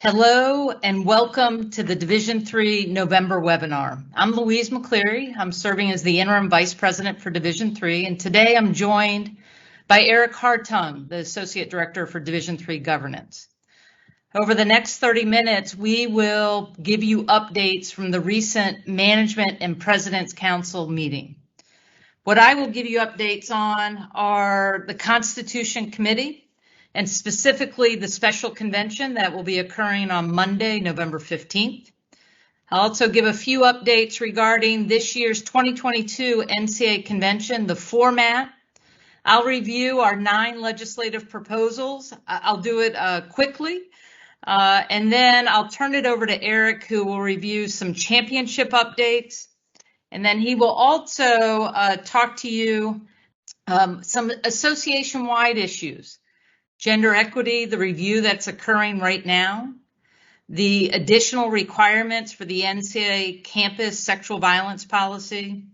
Hello and welcome to the Division III November webinar. I'm Louise McCleary. I'm serving as the Interim Vice President for Division III, and today I'm joined by Eric Hartung, the Associate Director for Division III Governance. Over the next 30 minutes, we will give you updates from the recent Management and President's Council meeting. What I will give you updates on are the Constitution Committee, and specifically the special convention that will be occurring on Monday, November 15th. I'll also give a few updates regarding this year's 2022 NCAA convention, the format. I'll review our 9 legislative proposals. I'll do it quickly, and then I'll turn it over to Eric, who will review some championship updates. And then he will also talk to you some association-wide issues. Gender equity, the review that's occurring right now, the additional requirements for the NCAA campus sexual violence policy,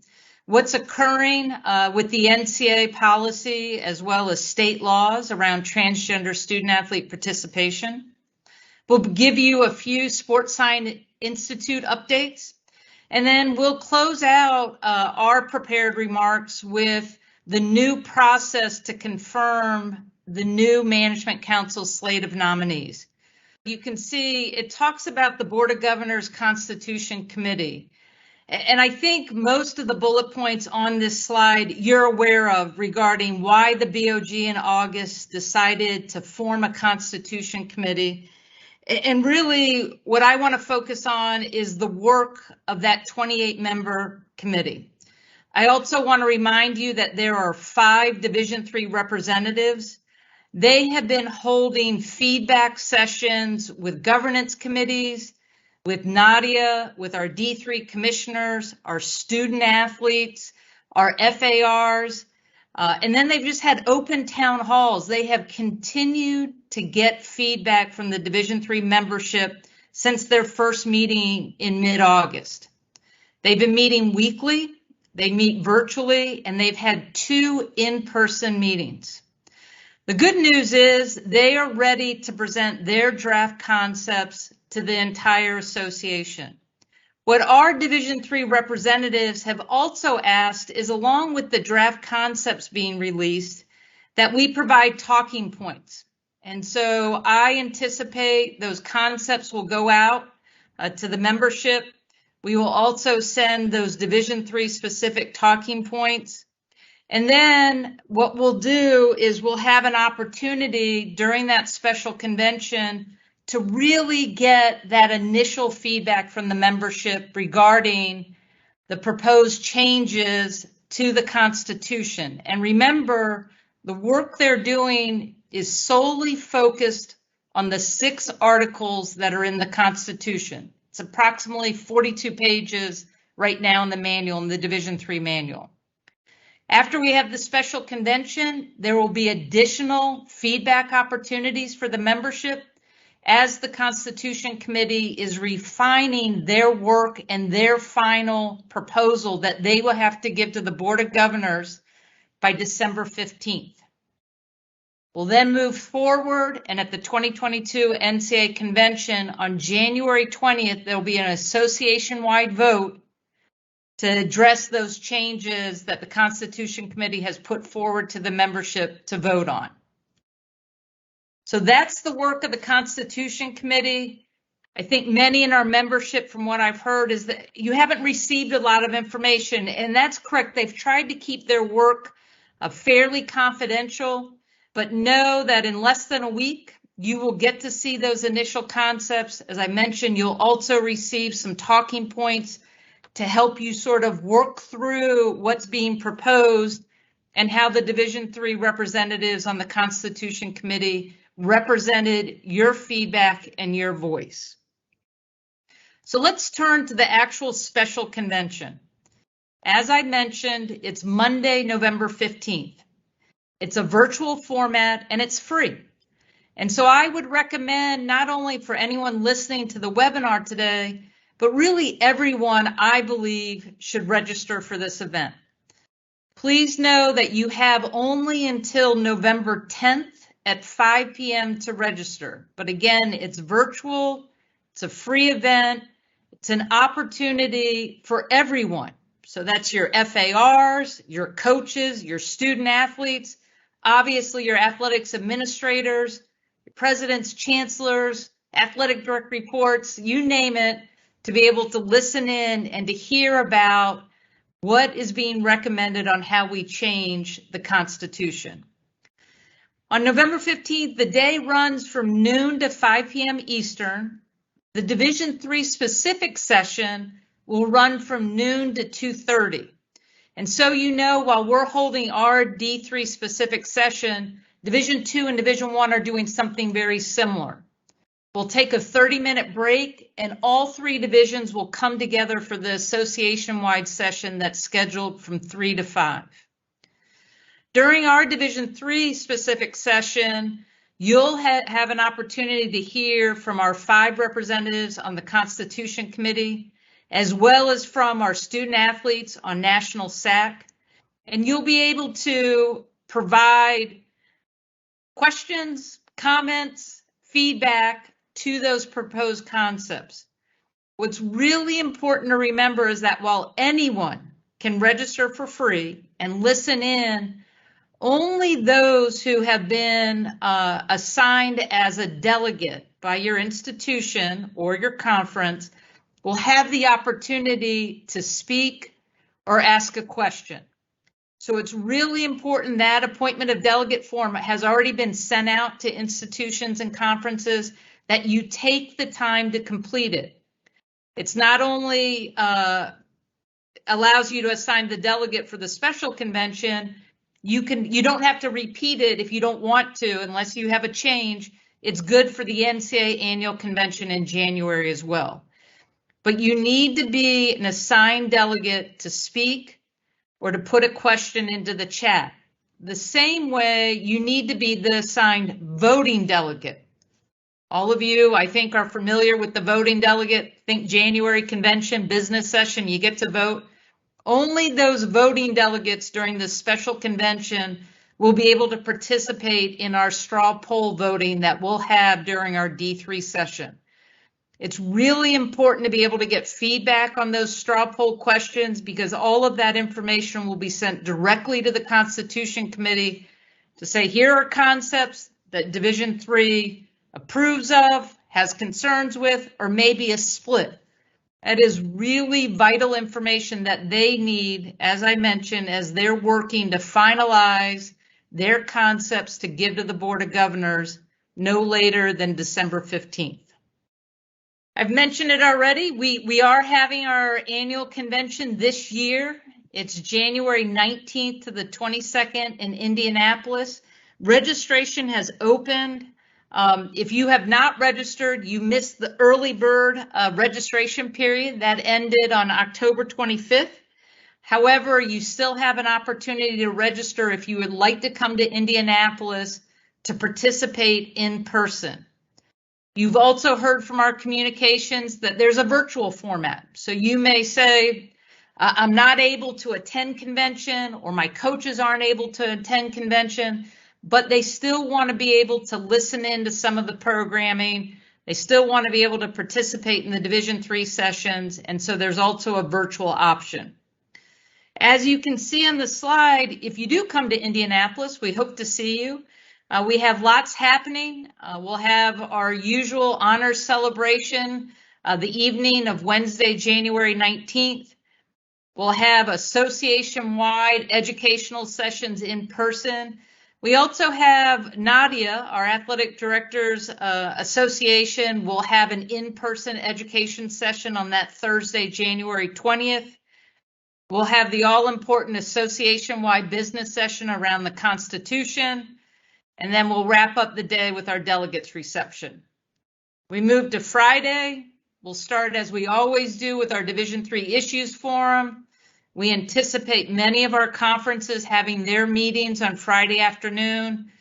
what's occurring with the NCAA policy as well as state laws around transgender student athlete participation. We'll give you a few Sports Science Institute updates, and then we'll close out our prepared remarks with the new process to confirm the new Management Council slate of nominees. You can see it talks about the Board of Governors Constitution Committee. And I think most of the bullet points on this slide you're aware of regarding why the BOG in August decided to form a Constitution Committee. And really what I want to focus on is the work of that 28-member committee. I also want to remind you that there are 5 Division III representatives. They have been holding feedback sessions with governance committees, with Nadia, with our D3 commissioners, our student athletes, our FARs, and then they've just had open town halls. They have continued to get feedback from the Division III membership since their first meeting in mid-August. They've been meeting weekly, they meet virtually, and they've had 2 in-person meetings. The good news is they are ready to present their draft concepts to the entire association. What our Division III representatives have also asked is, along with the draft concepts being released, that we provide talking points. And so I anticipate those concepts will go out to the membership. We will also send those Division III specific talking points. And then what we'll do is we'll have an opportunity during that special convention to really get that initial feedback from the membership regarding the proposed changes to the Constitution. And remember, the work they're doing is solely focused on the 6 articles that are in the Constitution. It's approximately 42 pages right now in the manual, in the Division III manual. After we have the special convention, there will be additional feedback opportunities for the membership as the Constitution Committee is refining their work and their final proposal that they will have to give to the Board of Governors by December 15th. We'll then move forward, and at the 2022 NCAA convention on January 20th, there'll be an association-wide vote to address those changes that the Constitution Committee has put forward to the membership to vote on. So that's the work of the Constitution Committee. I think many in our membership, from what I've heard, is that you haven't received a lot of information, and that's correct. They've tried to keep their work fairly confidential, but know that in less than a week, you will get to see those initial concepts. As I mentioned, you'll also receive some talking points to help you sort of work through what's being proposed and how the Division III representatives on the Constitution Committee represented your feedback and your voice. So let's turn to the actual special convention. As I mentioned, it's Monday, November 15th. It's a virtual format and it's free. And so I would recommend, not only for anyone listening to the webinar today, but really everyone, I believe, should register for this event. Please know that you have only until November 10th at 5 p.m. to register. But again, it's virtual, it's a free event, it's an opportunity for everyone. So that's your FARs, your coaches, your student athletes, obviously your athletics administrators, your presidents, chancellors, athletic direct reports, you name it, to be able to listen in and to hear about what is being recommended on how we change the Constitution. On November 15th, the day runs from noon to 5 p.m. Eastern. The Division III specific session will run from noon to 2:30. And so you know, while we're holding our D3 specific session, Division II and Division I are doing something very similar. We'll take a 30-minute break, and all three divisions will come together for the association-wide session that's scheduled from 3 to 5. During our Division III specific session, you'll have an opportunity to hear from our 5 representatives on the Constitution Committee, as well as from our student athletes on National SAC. And you'll be able to provide questions, comments, feedback to those proposed concepts. What's really important to remember is that while anyone can register for free and listen in, only those who have been assigned as a delegate by your institution or your conference will have the opportunity to speak or ask a question. So it's really important that appointment of delegate form has already been sent out to institutions and conferences, that you take the time to complete it. It's not only allows you to assign the delegate for the special convention, you don't have to repeat it if you don't want to, unless you have a change. It's good for the NCAA annual convention in January as well. But you need to be an assigned delegate to speak or to put a question into the chat. The same way you need to be the assigned voting delegate. All of you, I think, are familiar with the voting delegate. Think January convention, business session, you get to vote. Only those voting delegates during this special convention will be able to participate in our straw poll voting that we'll have during our D3 session. It's really important to be able to get feedback on those straw poll questions, because all of that information will be sent directly to the Constitution Committee to say, here are concepts that Division III approves of, has concerns with, or maybe a split. That is really vital information that they need, as I mentioned, as they're working to finalize their concepts to give to the Board of Governors no later than December 15th. I've mentioned it already. We are having our annual convention this year. It's January 19th to the 22nd in Indianapolis. Registration has opened. If you have not registered, you missed the early bird registration period that ended on October 25th. However, you still have an opportunity to register if you would like to come to Indianapolis to participate in person. You've also heard from our communications that there's a virtual format. So you may say, I'm not able to attend convention, or my coaches aren't able to attend convention, but they still want to be able to listen in to some of the programming. They still want to be able to participate in the Division III sessions. And so there's also a virtual option. As you can see on the slide, if you do come to Indianapolis, we hope to see you. We have lots happening. We'll have our usual honors celebration the evening of Wednesday, January 19th. We'll have association-wide educational sessions in person. We also have Nadia, our Athletic Directors Association, will have an in-person education session on that Thursday, January 20th. We'll have the all-important association-wide business session around the Constitution. And then we'll wrap up the day with our delegates reception. We move to Friday. We'll start, as we always do, with our Division III Issues Forum. We anticipate many of our conferences having their meetings on Friday afternoon.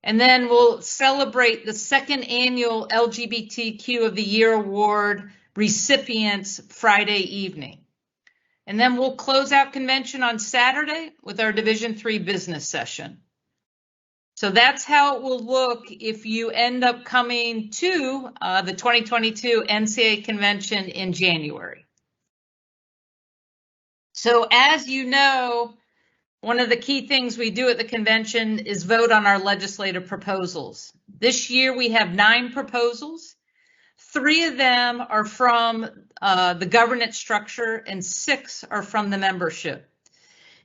And then we'll celebrate the second annual LGBTQ of the Year Award recipients Friday evening. And then we'll close out convention on Saturday with our Division III business session. So that's how it will look if you end up coming to the 2022 NCAA convention in January. So as you know, one of the key things we do at the convention is vote on our legislative proposals. This year we have 9 proposals. 3 of them are from the governance structure and 6 are from the membership.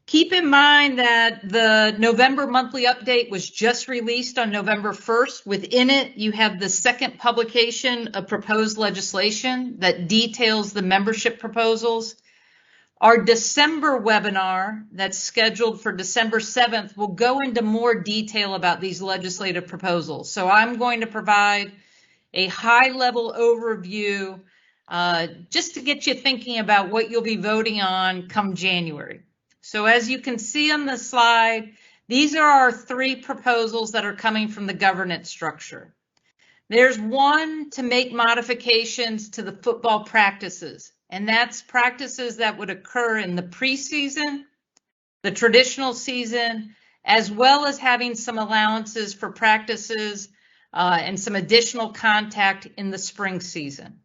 Keep in mind that the November monthly update was just released on November 1st. Within it, you have the second publication of proposed legislation that details the membership proposals. Our December webinar that's scheduled for December 7th will go into more detail about these legislative proposals. So I'm going to provide a high-level overview just to get you thinking about what you'll be voting on come January. So as you can see on the slide, these are our 3 proposals that are coming from the governance structure. There's one to make modifications to the football practices, and that's practices that would occur in the preseason, the traditional season, as well as having some allowances for practices and some additional contact in the spring season.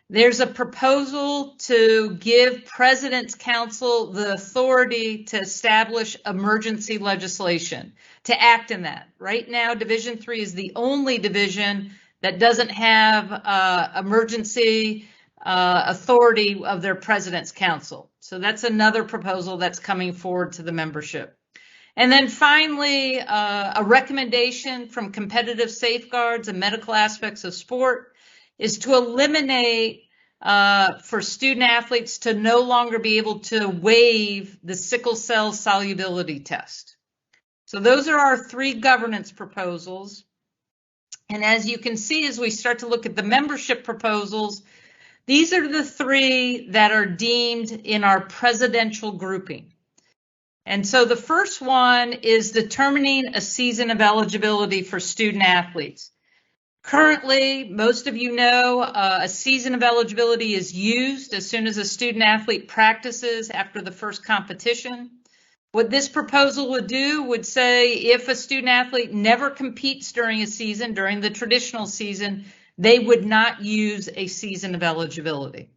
There's a proposal to give President's Council the authority to establish emergency legislation, to act in that. Right now, Division III is the only division that doesn't have emergency authority of their President's Council. So that's another proposal that's coming forward to the membership. And then finally, a recommendation from Competitive Safeguards and Medical Aspects of Sport is to eliminate for student athletes to no longer be able to waive the sickle cell solubility test. So those are our 3 governance proposals. And as you can see, as we start to look at the membership proposals, these are the 3 that are deemed in our presidential grouping. And so the first one is determining a season of eligibility for student athletes. Currently, most of you know, a season of eligibility is used as soon as a student athlete practices after the first competition. What this proposal would do would say if a student athlete never competes during a season, during the traditional season, they would not use a season of eligibility.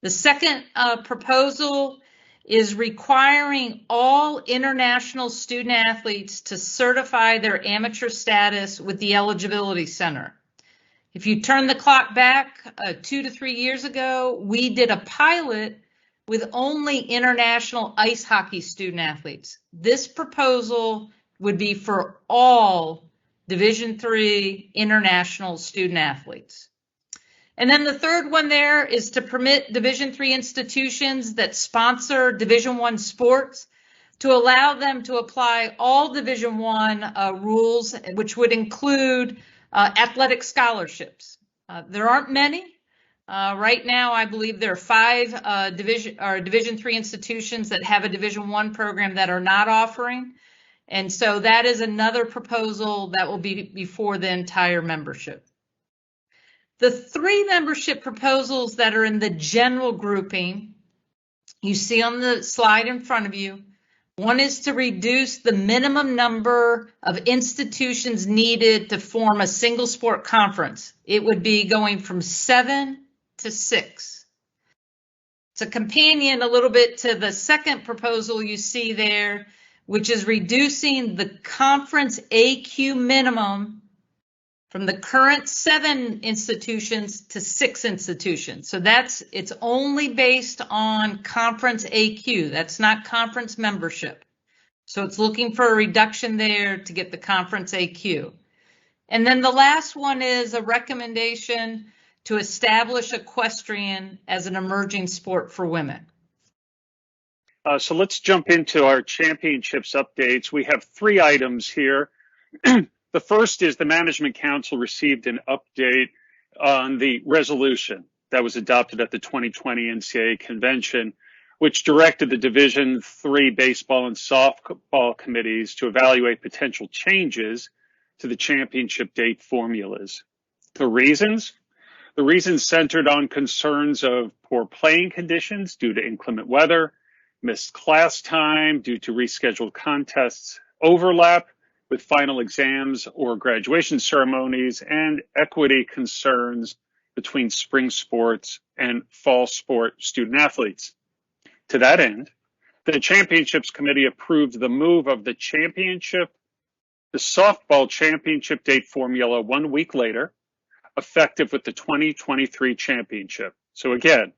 The second proposal is requiring all international student athletes to certify their amateur status with the Eligibility Center. If you turn the clock back 2 to 3 years ago, we did a pilot with only international ice hockey student athletes. This proposal would be for all Division III international student athletes. And then the third one there is to permit Division III institutions that sponsor Division I sports to allow them to apply all Division I rules, which would include athletic scholarships. There aren't many. Right now, I believe there are 5 Division III institutions that have a Division I program that are not offering. And so that is another proposal that will be before the entire membership. The 3 membership proposals that are in the general grouping, you see on the slide in front of you. One is to reduce the minimum number of institutions needed to form a single sport conference. It would be going from 7 to 6. It's a companion a little bit to the second proposal you see there, which is reducing the conference AQ minimum from the current 7 institutions to 6 institutions. So it's only based on conference AQ. That's not conference membership. So it's looking for a reduction there to get the conference AQ. And then the last one is a recommendation to establish equestrian as an emerging sport for women. So let's jump into our championships updates. We have 3 items here. The first is the Management Council received an update on the resolution that was adopted at the 2020 NCAA convention, which directed the Division III baseball and softball committees to evaluate potential changes to the championship date formulas. The reasons centered on concerns of poor playing conditions due to inclement weather, missed class time due to rescheduled contests, overlap with final exams or graduation ceremonies and equity concerns between spring sports and fall sport student athletes. To that end, the Championships Committee approved the move of the softball championship date formula 1 week later, effective with the 2023 championship. So again,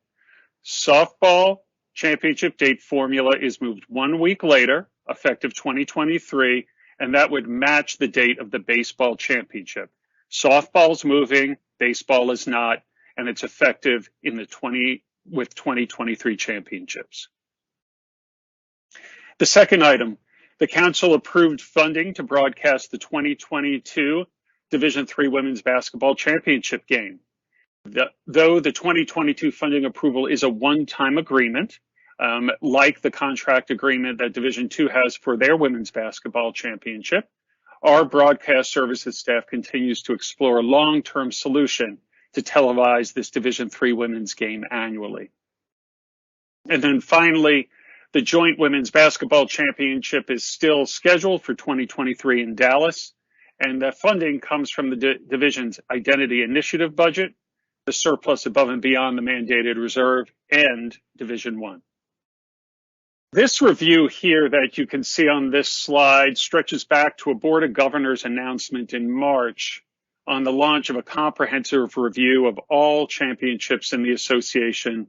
softball championship date formula is moved 1 week later, effective 2023, and that would match the date of the baseball championship. Softball's moving, baseball is not, and it's effective in the 2023 championships. The second item, the council approved funding to broadcast the 2022 Division III Women's Basketball Championship game. Though the 2022 funding approval is a one-time agreement, like the contract agreement that Division II has for their women's basketball championship, our broadcast services staff continues to explore a long-term solution to televise this Division III women's game annually. And then finally, the joint women's basketball championship is still scheduled for 2023 in Dallas, and the funding comes from the division's identity initiative budget, the surplus above and beyond the mandated reserve, and Division I. This review here that you can see on this slide stretches back to a Board of Governors announcement in March on the launch of a comprehensive review of all championships in the association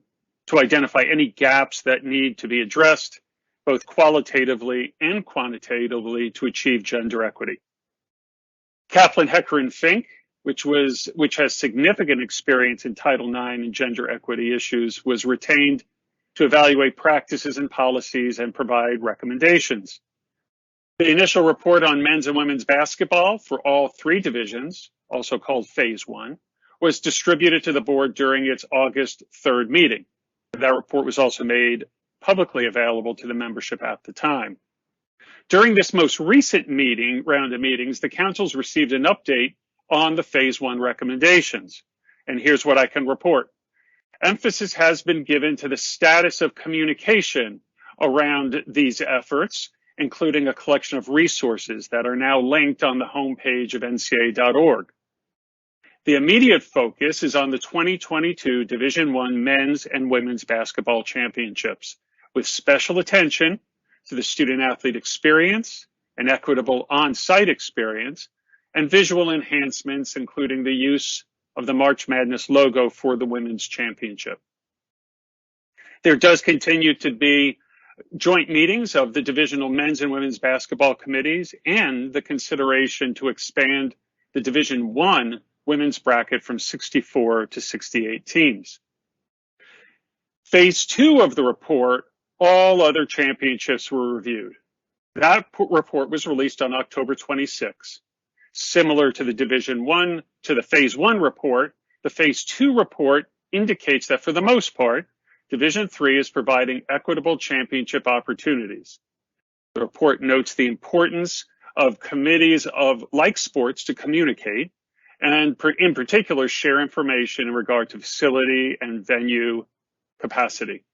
to identify any gaps that need to be addressed, both qualitatively and quantitatively, to achieve gender equity. Kaplan, Hecker, and Fink, which has significant experience in Title IX and gender equity issues, was retained to evaluate practices and policies and provide recommendations. The initial report on men's and women's basketball for all three divisions, also called Phase I, was distributed to the board during its August 3rd meeting. That report was also made publicly available to the membership at the time. During this most recent round of meetings, the councils received an update on the Phase I recommendations. And here's what I can report. Emphasis has been given to the status of communication around these efforts, including a collection of resources that are now linked on the homepage of NCAA.org. The immediate focus is on the 2022 Division I men's and women's basketball championships, with special attention to the student athlete experience, an equitable on-site experience, and visual enhancements, including the use of the March Madness logo for the women's championship. There does continue to be joint meetings of the divisional men's and women's basketball committees and the consideration to expand the Division I women's bracket from 64 to 68 teams. Phase II of the report, all other championships were reviewed. That report was released on October 26. Similar to the Phase I report, the Phase II report indicates that for the most part, Division III is providing equitable championship opportunities. The report notes the importance of committees of like sports to communicate and in particular share information in regard to facility and venue capacity.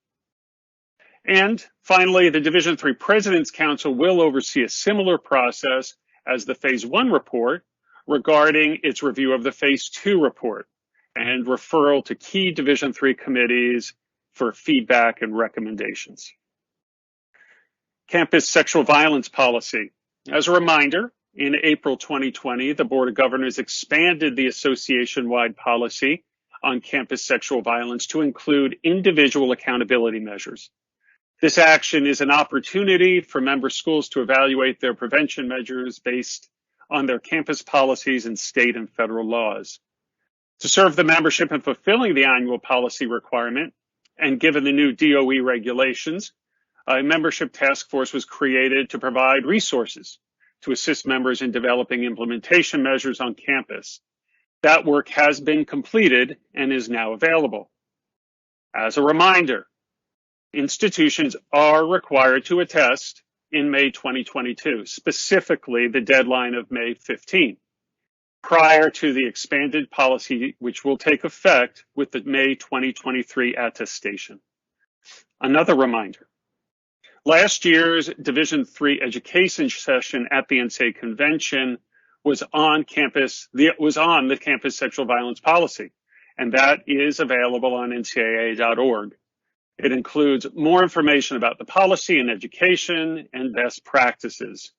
And finally, the Division III President's Council will oversee a similar process as the Phase I report regarding its review of the Phase II report and referral to key Division III committees for feedback and recommendations. Campus sexual violence policy. As a reminder, in April 2020, the Board of Governors expanded the association-wide policy on campus sexual violence to include individual accountability measures. This action is an opportunity for member schools to evaluate their prevention measures based on their campus policies and state and federal laws. To serve the membership in fulfilling the annual policy requirement, and given the new DOE regulations, a membership task force was created to provide resources to assist members in developing implementation measures on campus. That work has been completed and is now available. As a reminder, institutions are required to attest in May 2022, specifically the deadline of May 15, prior to the expanded policy, which will take effect with the May 2023 attestation. Another reminder, Last year's Division III education session at the NCAA convention was on the campus sexual violence policy, and that is available on ncaa.org. It includes more information about the policy and education and best practices.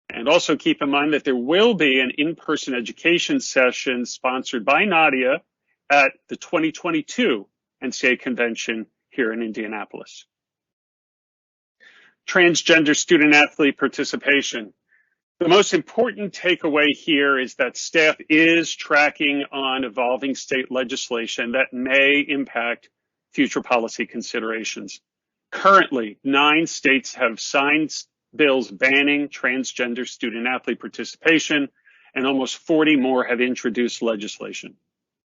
And also keep in mind that there will be an in-person education session sponsored by Nadia at the 2022 NCAA convention here in Indianapolis. Transgender student athlete participation. The most important takeaway here is that staff is tracking on evolving state legislation that may impact future policy considerations. Currently, 9 states have signed bills banning transgender student athlete participation, and almost 40 more have introduced legislation.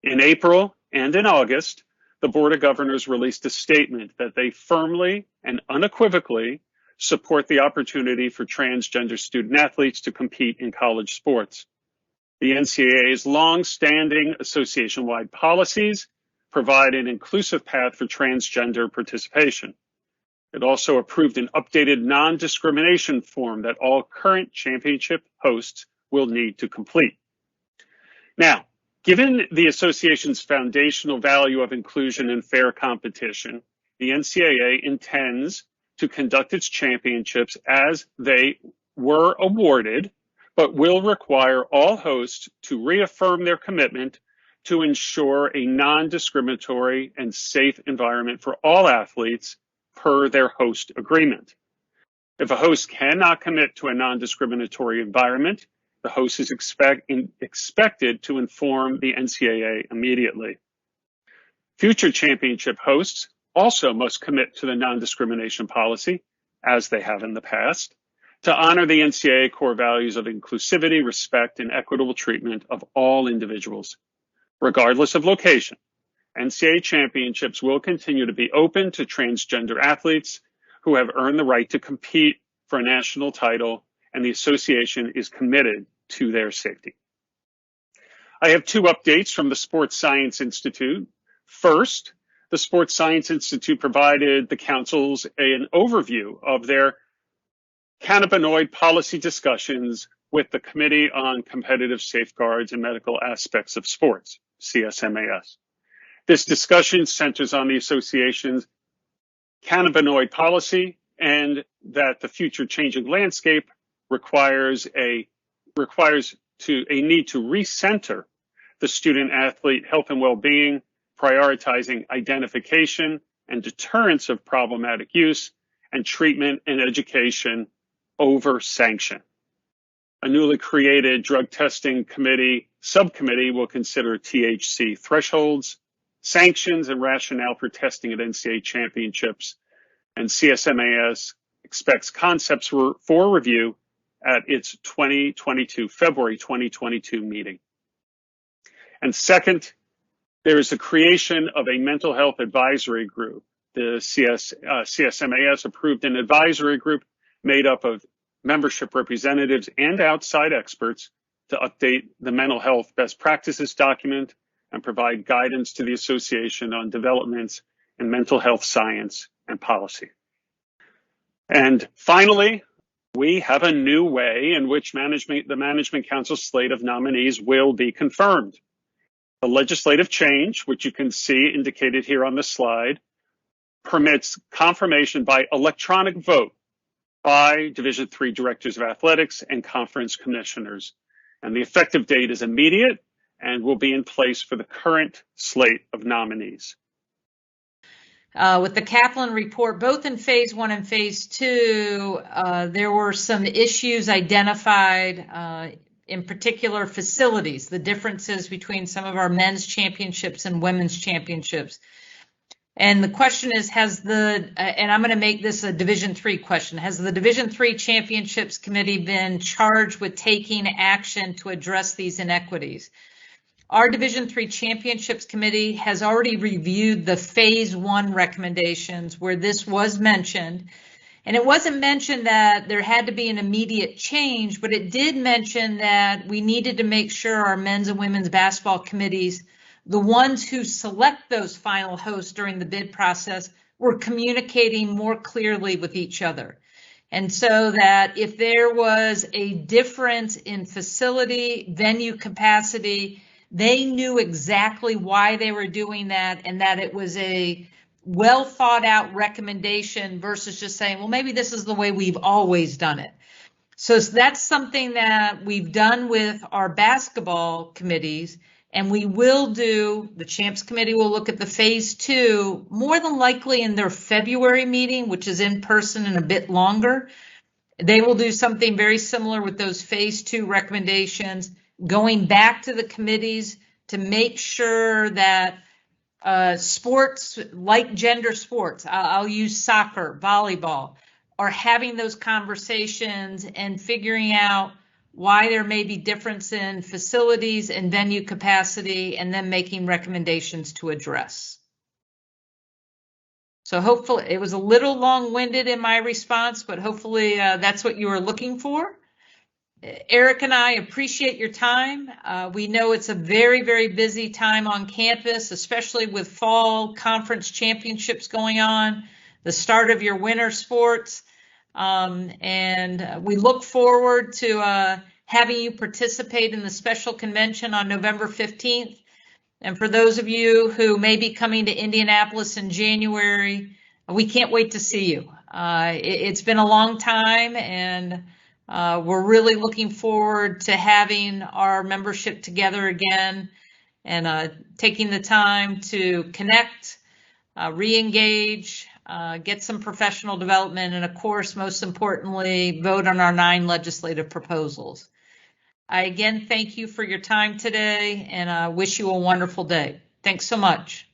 In April and in August, the Board of Governors released a statement that they firmly and unequivocally support the opportunity for transgender student athletes to compete in college sports. The NCAA's long-standing association-wide policies provide an inclusive path for transgender participation. It also approved an updated non-discrimination form that all current championship hosts will need to complete. Now, given the association's foundational value of inclusion and fair competition, the NCAA intends to conduct its championships as they were awarded, but will require all hosts to reaffirm their commitment to ensure a non-discriminatory and safe environment for all athletes per their host agreement. If a host cannot commit to a non-discriminatory environment, the host is expected to inform the NCAA immediately. Future championship hosts also must commit to the non-discrimination policy, as they have in the past, to honor the NCAA core values of inclusivity, respect, and equitable treatment of all individuals. Regardless of location, NCAA championships will continue to be open to transgender athletes who have earned the right to compete for a national title, and the association is committed to their safety. I have 2 updates from the Sports Science Institute. First, the Sports Science Institute provided the councils an overview of their cannabinoid policy discussions with the Committee on Competitive Safeguards and Medical Aspects of Sports, CSMAS. This discussion centers on the association's cannabinoid policy and that the future changing landscape requires a need to recenter the student athlete health and well-being, prioritizing identification and deterrence of problematic use, and treatment and education over sanction. A newly created drug testing subcommittee will consider THC thresholds, sanctions, and rationale for testing at NCAA championships, and CSMAS expects concepts for review at its February 2022 meeting. And second, there is the creation of a mental health advisory group. The CSMAS approved an advisory group made up of membership representatives and outside experts to update the mental health best practices document and provide guidance to the association on developments in mental health science and policy. And finally, we have a new way in which the Management Council slate of nominees will be confirmed. The legislative change, which you can see indicated here on the slide, permits confirmation by electronic vote by Division III Directors of Athletics and Conference Commissioners. And the effective date is immediate and will be in place for the current slate of nominees. With the Kaplan report, both in phase 1 and phase 2, there were some issues identified, in particular facilities, the differences between some of our men's championships and women's championships. And the question is, and I'm going to make this a Division III question, has the Division III Championships Committee been charged with taking action to address these inequities? Our Division III Championships Committee has already reviewed the phase 1 recommendations where this was mentioned. And it wasn't mentioned that there had to be an immediate change, but it did mention that we needed to make sure our men's and women's basketball committees, the ones who select those final hosts during the bid process, were communicating more clearly with each other. And so that if there was a difference in facility, venue capacity, they knew exactly why they were doing that, and that it was a well thought out recommendation versus just saying, well, maybe this is the way we've always done it. So that's something that we've done with our basketball committees, and we will do, the Champs Committee will look at the phase 2, more than likely in their February meeting, which is in person and a bit longer. They will do something very similar with those phase 2 recommendations, going back to the committees to make sure that sports like gender sports, I'll use soccer, volleyball, are having those conversations and figuring out why there may be difference in facilities and venue capacity, and then making recommendations to address. So hopefully, it was a little long-winded in my response, but hopefully that's what you were looking for. Eric and I appreciate your time. We know it's a very, very busy time on campus, especially with fall conference championships going on, the start of your winter sports. And we look forward to having you participate in the special convention on November 15th. And for those of you who may be coming to Indianapolis in January, we can't wait to see you. It's been a long time, and we're really looking forward to having our membership together again and taking the time to connect, re-engage, get some professional development, and of course, most importantly, vote on our 9 legislative proposals. I again thank you for your time today, and wish you a wonderful day. Thanks so much.